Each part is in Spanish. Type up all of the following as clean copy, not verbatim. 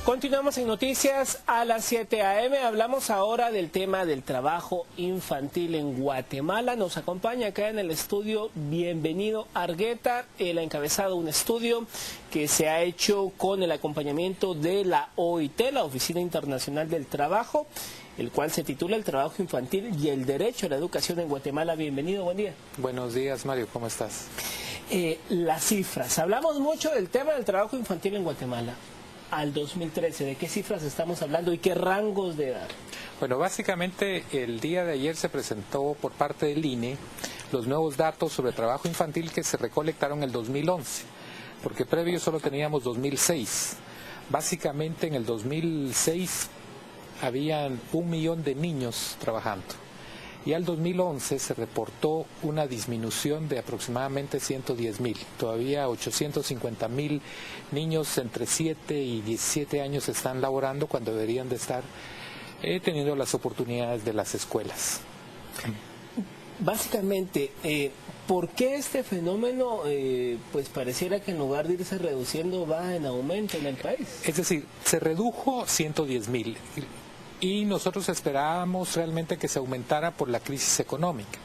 Continuamos en Noticias a las 7 a.m. Hablamos ahora del tema del trabajo infantil en Guatemala. Nos acompaña acá en el estudio Bienvenido Argueta. Él ha encabezado un estudio que se ha hecho con el acompañamiento de la OIT, la Oficina Internacional del Trabajo, el cual se titula El trabajo infantil y el derecho a la educación en Guatemala. Bienvenido, buen día. Buenos días, Mario, ¿cómo estás? Las cifras. Hablamos mucho del tema del trabajo infantil en Guatemala. Al 2013, ¿de qué cifras estamos hablando y qué rangos de edad? Bueno, básicamente el día de ayer se presentó por parte del INE los nuevos datos sobre trabajo infantil que se recolectaron en el 2011, porque previo solo teníamos 2006. Básicamente en el 2006 habían 1 millón de niños trabajando. Y al 2011 se reportó una disminución de aproximadamente 110,000. Todavía 850,000 niños entre 7 y 17 años están laborando cuando deberían de estar teniendo las oportunidades de las escuelas. Básicamente, ¿por qué este fenómeno pues pareciera que en lugar de irse reduciendo va en aumento en el país? Es decir, se redujo 110,000. Y nosotros esperábamos realmente que se aumentara por la crisis económica.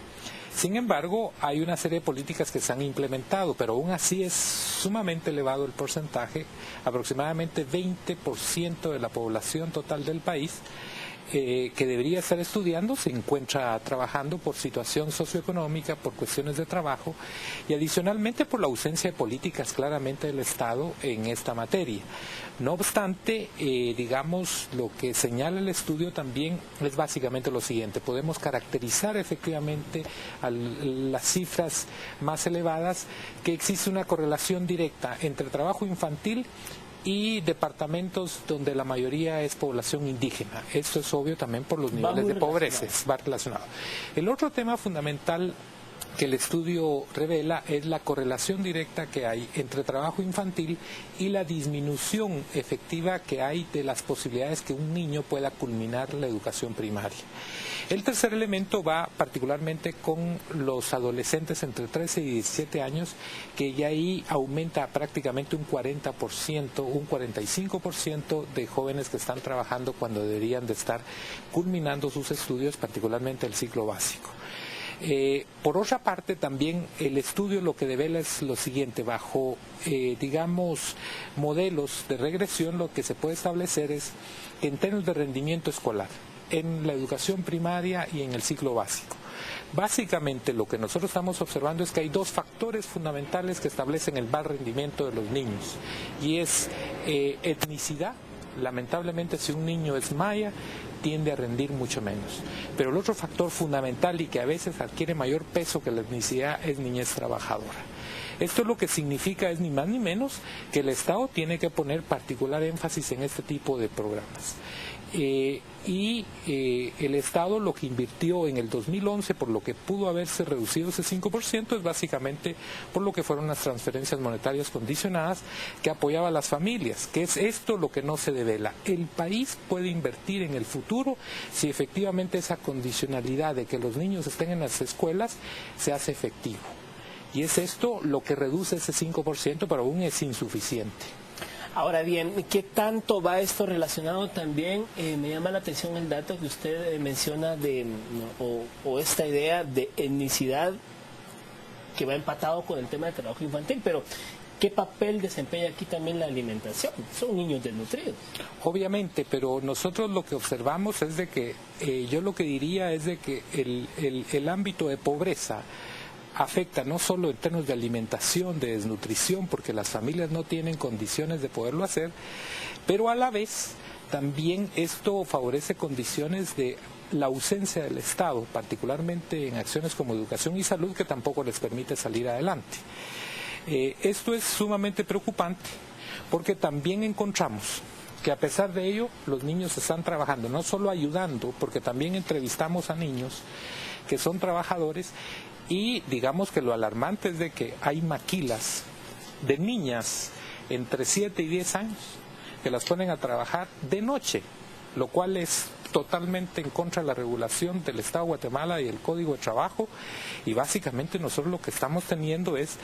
Sin embargo, hay una serie de políticas que se han implementado, pero aún así es sumamente elevado el porcentaje. Aproximadamente 20% de la población total del país que debería estar estudiando se encuentra trabajando por situación socioeconómica, por cuestiones de trabajo y adicionalmente por la ausencia de políticas claramente del Estado en esta materia. No obstante, digamos, lo que señala el estudio también es básicamente lo siguiente: podemos caracterizar efectivamente las cifras más elevadas, que existe una correlación directa entre trabajo infantil y departamentos donde la mayoría es población indígena. Esto es obvio también por los niveles de pobreza, va relacionado. El otro tema fundamental que el estudio revela es la correlación directa que hay entre trabajo infantil y la disminución efectiva que hay de las posibilidades que un niño pueda culminar la educación primaria. El tercer elemento va particularmente con los adolescentes entre 13 y 17 años, que ya ahí aumenta prácticamente un 40%, un 45% de jóvenes que están trabajando cuando deberían de estar culminando sus estudios, particularmente el ciclo básico. Por otra parte, también el estudio lo que devela es lo siguiente: bajo, digamos, modelos de regresión, lo que se puede establecer es que en términos de rendimiento escolar, en la educación primaria y en el ciclo básico, básicamente lo que nosotros estamos observando es que hay dos factores fundamentales que establecen el mal rendimiento de los niños, y es etnicidad. Lamentablemente, si un niño es maya, tiende a rendir mucho menos. Pero el otro factor fundamental y que a veces adquiere mayor peso que la etnicidad es niñez trabajadora. Esto lo que significa es ni más ni menos que el Estado tiene que poner particular énfasis en este tipo de programas. El Estado lo que invirtió en el 2011, por lo que pudo haberse reducido ese 5%, es básicamente por lo que fueron las transferencias monetarias condicionadas que apoyaba a las familias, que es esto lo que no se devela. El país puede invertir en el futuro si efectivamente esa condicionalidad de que los niños estén en las escuelas se hace efectivo. Y es esto lo que reduce ese 5%, pero aún es insuficiente. Ahora bien, ¿qué tanto va esto relacionado también? Me llama la atención el dato que usted menciona o esta idea de etnicidad que va empatado con el tema del trabajo infantil, pero ¿qué papel desempeña aquí también la alimentación? Son niños desnutridos. Obviamente, pero nosotros lo que observamos es de que, yo lo que diría es de que el ámbito de pobreza afecta no solo en términos de alimentación, de desnutrición, porque las familias no tienen condiciones de poderlo hacer, pero a la vez también esto favorece condiciones de la ausencia del Estado, particularmente en acciones como educación y salud, que tampoco les permite salir adelante. Esto es sumamente preocupante porque también encontramos que a pesar de ello los niños están trabajando, no solo ayudando, porque también entrevistamos a niños que son trabajadores. Y digamos que lo alarmante es de que hay maquilas de niñas entre 7 y 10 años que las ponen a trabajar de noche, lo cual es totalmente en contra de la regulación del Estado de Guatemala y el Código de Trabajo, y básicamente nosotros lo que estamos teniendo es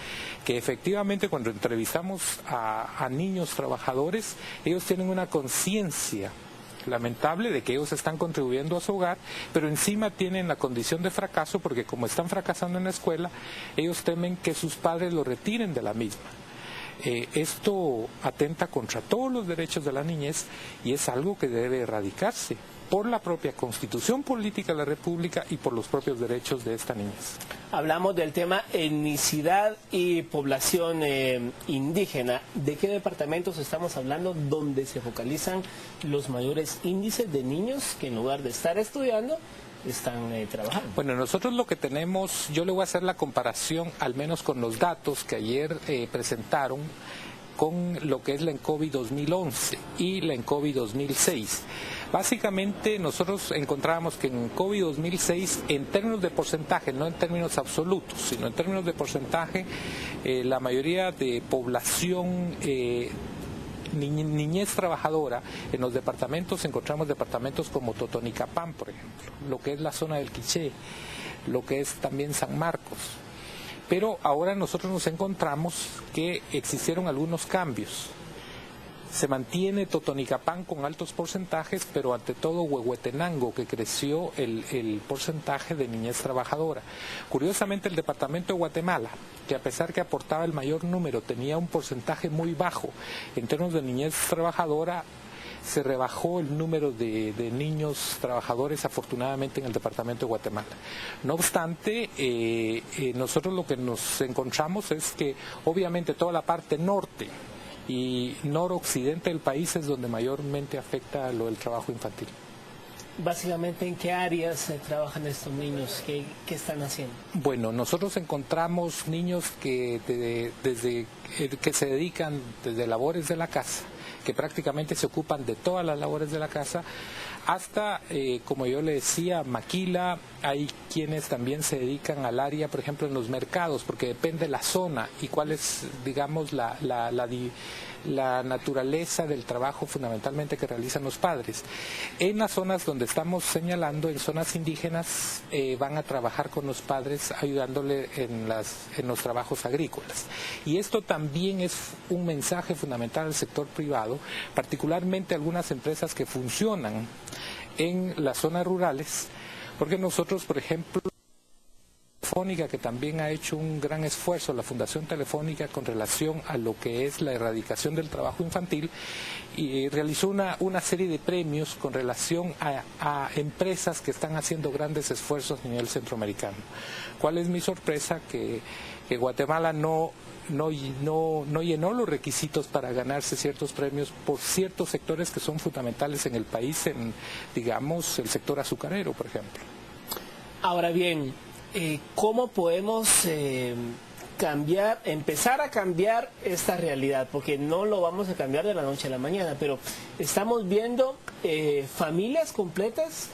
que efectivamente cuando entrevistamos a niños trabajadores, ellos tienen una conciencia lamentable de que ellos están contribuyendo a su hogar, pero encima tienen la condición de fracaso porque como están fracasando en la escuela, ellos temen que sus padres lo retiren de la misma. Esto atenta contra todos los derechos de la niñez y es algo que debe erradicarse por la propia Constitución Política de la República y por los propios derechos de esta niñez. Hablamos del tema etnicidad y población indígena. ¿De qué departamentos estamos hablando donde se focalizan los mayores índices de niños que en lugar de estar estudiando están trabajando? Bueno, nosotros lo que tenemos, yo le voy a hacer la comparación al menos con los datos que ayer presentaron con lo que es la ENCOBI 2011 y la ENCOBI 2006. Básicamente nosotros encontrábamos que en ENCOBI 2006, en términos de porcentaje, no en términos absolutos, sino en términos de porcentaje, la mayoría de población niñez trabajadora, en los departamentos encontramos departamentos como Totonicapán, por ejemplo, lo que es la zona del Quiché, lo que es también San Marcos. Pero ahora nosotros nos encontramos que existieron algunos cambios. Se mantiene Totonicapán con altos porcentajes, pero ante todo Huehuetenango, que creció el porcentaje de niñez trabajadora. Curiosamente el departamento de Guatemala, que a pesar que aportaba el mayor número, tenía un porcentaje muy bajo en términos de niñez trabajadora, se rebajó el número de niños trabajadores afortunadamente en el departamento de Guatemala. No obstante, nosotros lo que nos encontramos es que obviamente toda la parte norte y noroccidente del país es donde mayormente afecta lo del trabajo infantil. Básicamente, ¿en qué áreas trabajan estos niños? ¿Qué están haciendo? Bueno, nosotros encontramos niños que desde que se dedican desde labores de la casa, que prácticamente se ocupan de todas las labores de la casa, hasta, como yo le decía, maquila. Hay quienes también se dedican al área, por ejemplo, en los mercados, porque depende la zona y cuál es, digamos, la naturaleza del trabajo fundamentalmente que realizan los padres. En las zonas donde estamos señalando, en zonas indígenas, van a trabajar con los padres ayudándole en los trabajos agrícolas. Y esto también es un mensaje fundamental al sector privado, particularmente algunas empresas que funcionan en las zonas rurales, porque nosotros, por ejemplo, Telefónica, que también ha hecho un gran esfuerzo, la Fundación Telefónica, con relación a lo que es la erradicación del trabajo infantil, y realizó una serie de premios con relación a empresas que están haciendo grandes esfuerzos a nivel centroamericano. ¿Cuál es mi sorpresa? Que Guatemala no llenó los requisitos para ganarse ciertos premios por ciertos sectores que son fundamentales en el país, en, digamos, el sector azucarero, por ejemplo. Ahora bien, ¿cómo podemos empezar a cambiar esta realidad? Porque no lo vamos a cambiar de la noche a la mañana, pero estamos viendo familias completas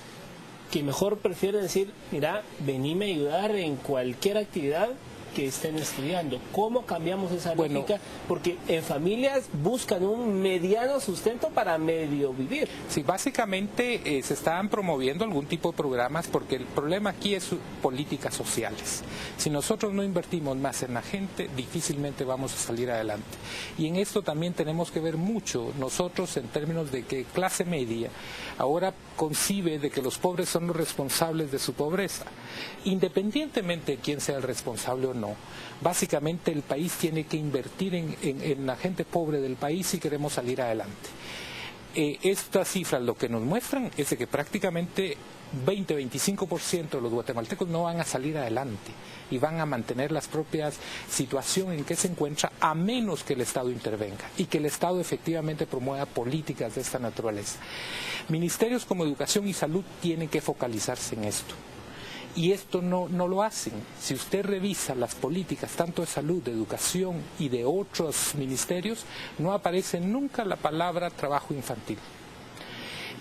que mejor prefieren decir, mira, venime a ayudar en cualquier actividad que estén estudiando. ¿Cómo cambiamos esa lógica? Porque en familias buscan un mediano sustento para medio vivir. Sí, básicamente se están promoviendo algún tipo de programas, porque el problema aquí es políticas sociales. Si nosotros no invertimos más en la gente, difícilmente vamos a salir adelante. Y en esto también tenemos que ver mucho nosotros en términos de que clase media ahora concibe de que los pobres son los responsables de su pobreza, independientemente de quién sea el responsable o no. Básicamente el país tiene que invertir en la gente pobre del país si queremos salir adelante. Estas cifras lo que nos muestran es de que prácticamente 20-25% de los guatemaltecos no van a salir adelante y van a mantener las propias situación en que se encuentra, a menos que el Estado intervenga y que el Estado efectivamente promueva políticas de esta naturaleza. Ministerios como Educación y Salud tienen que focalizarse en esto. Y esto no lo hacen. Si usted revisa las políticas tanto de salud, de educación y de otros ministerios, no aparece nunca la palabra trabajo infantil.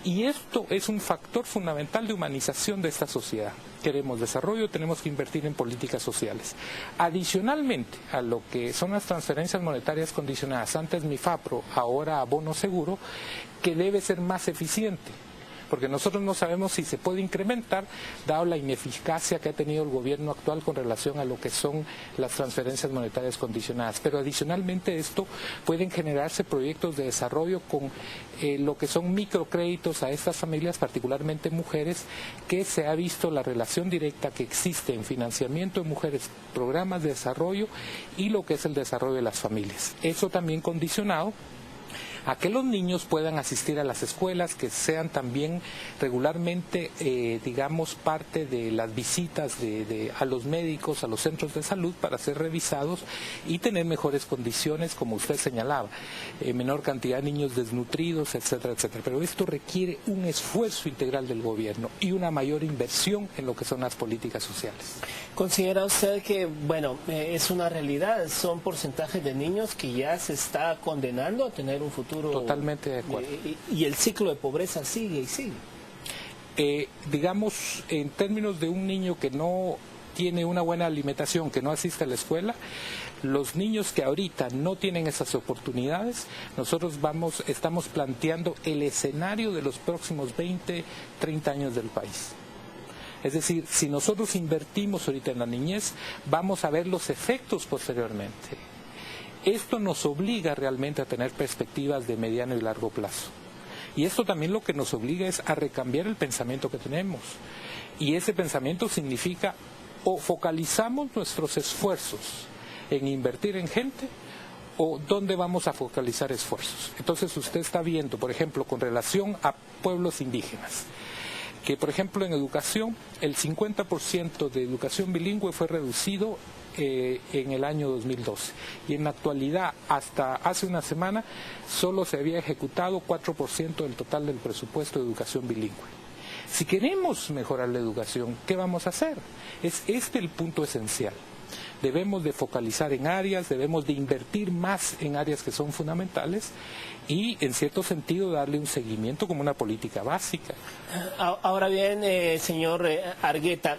Y esto es un factor fundamental de humanización de esta sociedad. Queremos desarrollo, tenemos que invertir en políticas sociales. Adicionalmente a lo que son las transferencias monetarias condicionadas, antes MIFAPRO, ahora abono seguro, que debe ser más eficiente. porque nosotros no sabemos si se puede incrementar, dado la ineficacia que ha tenido el gobierno actual con relación a lo que son las transferencias monetarias condicionadas. Pero adicionalmente esto pueden generarse proyectos de desarrollo con lo que son microcréditos a estas familias, particularmente mujeres, que se ha visto la relación directa que existe en financiamiento de mujeres, programas de desarrollo y lo que es el desarrollo de las familias. Eso también condicionado a que los niños puedan asistir a las escuelas, que sean también regularmente, digamos, parte de las visitas a los médicos, a los centros de salud para ser revisados y tener mejores condiciones, como usted señalaba, menor cantidad de niños desnutridos, etcétera, etcétera. Pero esto requiere un esfuerzo integral del gobierno y una mayor inversión en lo que son las políticas sociales. ¿Considera usted que, bueno, es una realidad, son porcentajes de niños que ya se está condenando a tener un futuro? Totalmente de acuerdo. Y el ciclo de pobreza sigue y sigue. Digamos, en términos de un niño que no tiene una buena alimentación, que no asiste a la escuela, los niños que ahorita no tienen esas oportunidades, nosotros estamos planteando el escenario de los próximos 20, 30 años del país. Es decir, si nosotros invertimos ahorita en la niñez, vamos a ver los efectos posteriormente. Esto nos obliga realmente a tener perspectivas de mediano y largo plazo. Y esto también lo que nos obliga es a recambiar el pensamiento que tenemos. Y ese pensamiento significa o focalizamos nuestros esfuerzos en invertir en gente o dónde vamos a focalizar esfuerzos. Entonces usted está viendo, por ejemplo, con relación a pueblos indígenas, que por ejemplo en educación el 50% de educación bilingüe fue reducido en el año 2012 y en la actualidad hasta hace una semana solo se había ejecutado 4% del total del presupuesto de educación bilingüe. Si queremos mejorar la educación, ¿qué vamos a hacer? Es este el punto esencial. Debemos de focalizar en áreas, debemos de invertir más en áreas que son fundamentales y en cierto sentido darle un seguimiento como una política básica. Ahora bien, señor Argueta,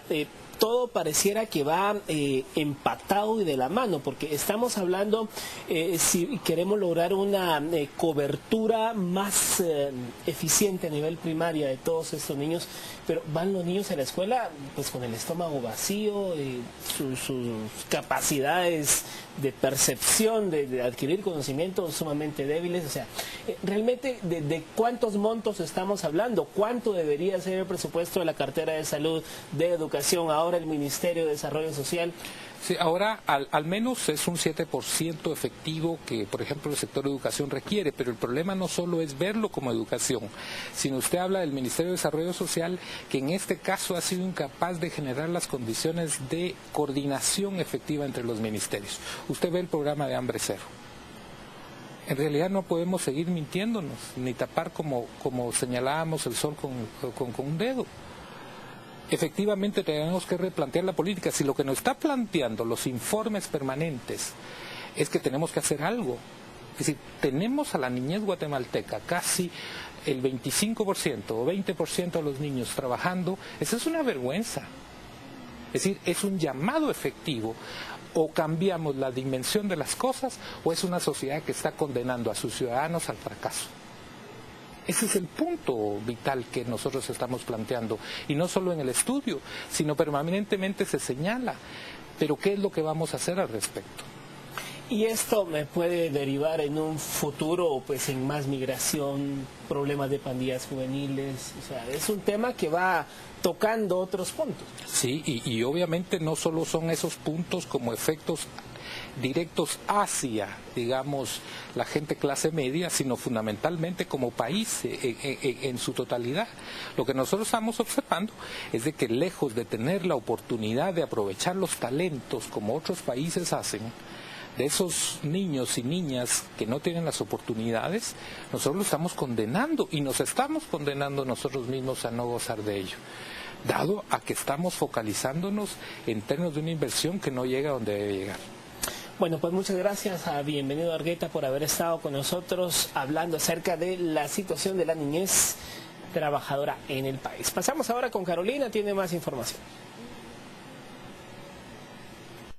todo pareciera que va empatado y de la mano, porque estamos hablando, si queremos lograr una cobertura más eficiente a nivel primaria de todos estos niños, pero van los niños a la escuela pues con el estómago vacío, sus capacidades de percepción, de adquirir conocimientos sumamente débiles. O sea, realmente de cuántos montos estamos hablando, cuánto debería ser el presupuesto de la cartera de salud, de educación, ahora el Ministerio de Desarrollo Social. Sí, ahora al menos es un 7% efectivo que, por ejemplo, el sector de educación requiere, pero el problema no solo es verlo como educación, sino usted habla del Ministerio de Desarrollo Social, que en este caso ha sido incapaz de generar las condiciones de coordinación efectiva entre los ministerios. Usted ve el programa de Hambre Cero. En realidad no podemos seguir mintiéndonos, ni tapar como señalábamos el sol con un dedo. Efectivamente tenemos que replantear la política. Si lo que nos está planteando los informes permanentes es que tenemos que hacer algo, es decir, tenemos a la niñez guatemalteca casi el 25% o 20% de los niños trabajando, eso es una vergüenza. Es decir, es un llamado efectivo. O cambiamos la dimensión de las cosas o es una sociedad que está condenando a sus ciudadanos al fracaso. Ese es el punto vital que nosotros estamos planteando, y no solo en el estudio, sino permanentemente se señala. Pero ¿qué es lo que vamos a hacer al respecto? Y esto me puede derivar en un futuro, pues, en más migración, problemas de pandillas juveniles. O sea, es un tema que va tocando otros puntos. Sí, y obviamente no solo son esos puntos como efectos directos hacia, digamos, la gente clase media, sino fundamentalmente como país en su totalidad. Lo que nosotros estamos observando es de que lejos de tener la oportunidad de aprovechar los talentos como otros países hacen, de esos niños y niñas que no tienen las oportunidades, nosotros los estamos condenando y nos estamos condenando nosotros mismos a no gozar de ello, dado a que estamos focalizándonos en términos de una inversión que no llega a donde debe llegar. Bueno, pues muchas gracias a Bienvenido Argueta por haber estado con nosotros hablando acerca de la situación de la niñez trabajadora en el país. Pasamos ahora con Carolina, tiene más información.